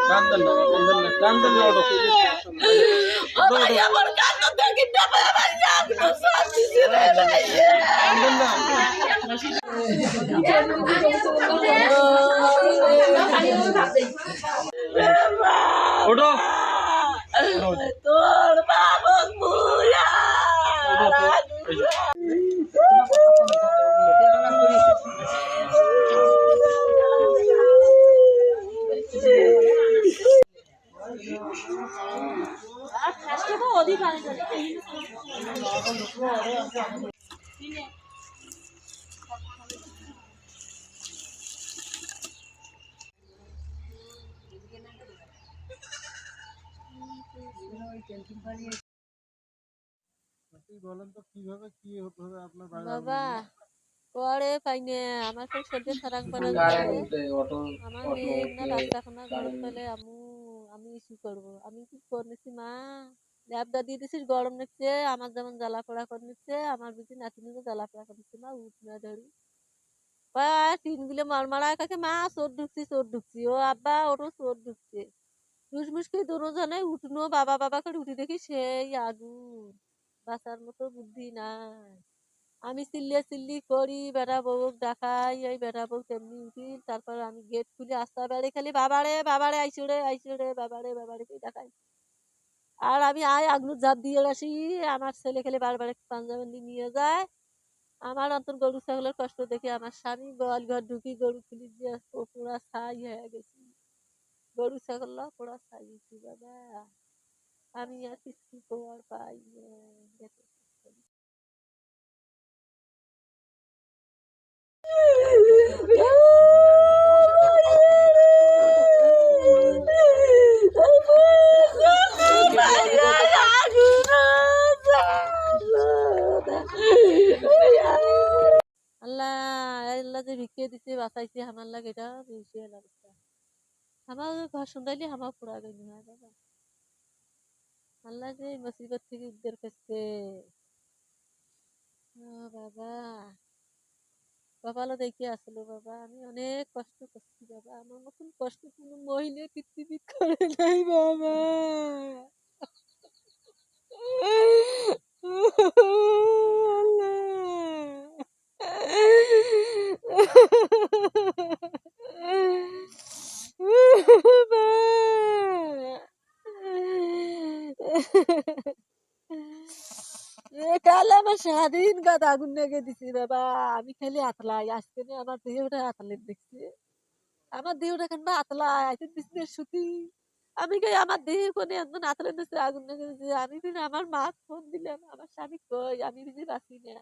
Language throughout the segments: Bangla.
কান্দন না কান্দন না কান্দন না ওঠো ও ভাই আমার কান্দ দেখি না ভাই জানো শান্তি রে ভাই কান্দন না ওঠো তোর বাবা মুয়া বলেন তো কিভাবে কি হতে হবে আপনার বাবা পরে পাইনে আমার তো শরীরে ফারাক ফারাক আমার মেয়ে না বাচ্চাখানা গরম পেলে আমি কি করবো আমি কি করতেছি মা ল্যাবটা দিয়ে দিছিস গরম নিচ্ছে আমার যেমন জ্বালা পোড়া করে নিচ্ছে আমার বুঝি নাতিনিকে জ্বালা পোড়া করে নিচ্ছে মা উঠ না ধরি বা টিনগুলো মারমারায় কাকে মা চোর ঢুকছি ও আব্বা ওরও চোর ঢুকছে মুসমুসকে দুজনে উঠনো বাবা বাবা করে উঠি দেখি সেই আগুন বাঁচার মতো বুদ্ধি নাই আমি চিল্লি করি বেড়া বউ ডাকাই এই বেড়া বউ তেমনি উঠি তারপর আমি গেট খুলে আসতে পারি খালি বাবারে আইসুড়ে বাবারে কি ডাকাই আর আমি আগুন ঝাঁপ দিয়ে আসি আমার ছেলে খেলে বারবার পাঞ্জাবি নিয়ে যায় আমার অন্তর গরু ছাগলের কষ্ট দেখে আমার স্বামী গোয়াল ঘর ঢুকি গরু খুলি দিয়ে পুরা ছাই হয়ে গেছি গরু ছাগল পুরা ছাই হয়েছি বাবা আমি আর কিছু করার পাই না আল্লাহ আল্লাহ যে ভিক্ষে দিছে বাঁচাইছে আমার লাগে এটা বেশি অবস্থা আমার ঘর শুনলাইলে আমার পুরা গেল হয় বাবা আল্লাহ যে মুসিবত থেকে উদ্ধার করছে বাবা কপালও দেখে আসলো বাবা আমি অনেক কষ্ট করছি বাবা আমার মতন কষ্ট কোনো মহিলা পৃথিবী করে নাই বাবা কাল আমার স্বাধীন গাদ আগুন লেগে দিছি বাবা আমি খালি আতলাই আজকে আমার দেহটা আতলে দেখছি আমার দেহটা কেন আতলাই আইতে বিছনের সুতি আমি কই আমার দেহ কোনে একজন আতলে দিছে আগুন লেগে দিছে আমি দিন আমার মা ফোন দিলাম আমার স্বামী কই আমি বুঝি বাঁচি না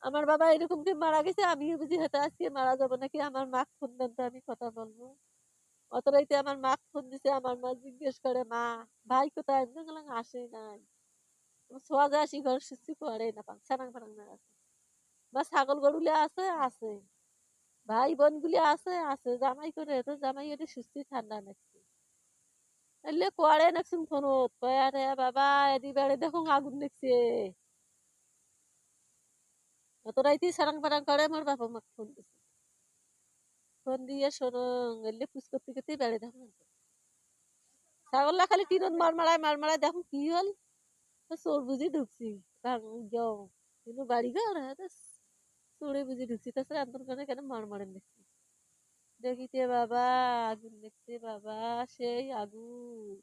আমার বাবা এরকম কে মারা গেছে আমিও বুঝি হয়তো আজকে মারা যাবো নাকি আমার মা ফোন দেন তো আমি কথা বলবো অত রাইতে আমার মা ফোন দিছে আমার মা জিজ্ঞেস করে মা ভাই কোথায় আমি বললাম আসে নাই ছোয়া যায় আসি ঘর সুস্থি করে না পাং সারাং ফারাং না আছে বা ছাগল গরুলে আছে আছে ভাই বোন গুলি আছে আছে জামাই করে তো জামাই এটা সুস্থি ঠান্ডা নাকি এলে করে নাকছুন ফোনত কয় আরে বাবা এদি বেড়ে দেখুন আগুন দেখছে অত রাইতে সারাং ফারাং করে আমার বাবা মাকে ফোন দিছে ফোন দিয়ে সরং এলে পুষ করতে করতে বেড়ে দেখুন ছাগলটা খালি টিরন মারমারায় দেখুন কি হল চোর বুঝি ঢুকছি যাও কিন্তু বাড়ি ঘর হ্যাঁ চোরে বুঝি ঢুকছি তাছাড়া আন্তর কানে কেন মারমারেন দেখছি দেখিতে বাবা আগুন দেখতে বাবা সেই আগুন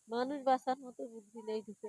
মানুষ বাঁচার মতো বুদ্ধি নেই ঢুকে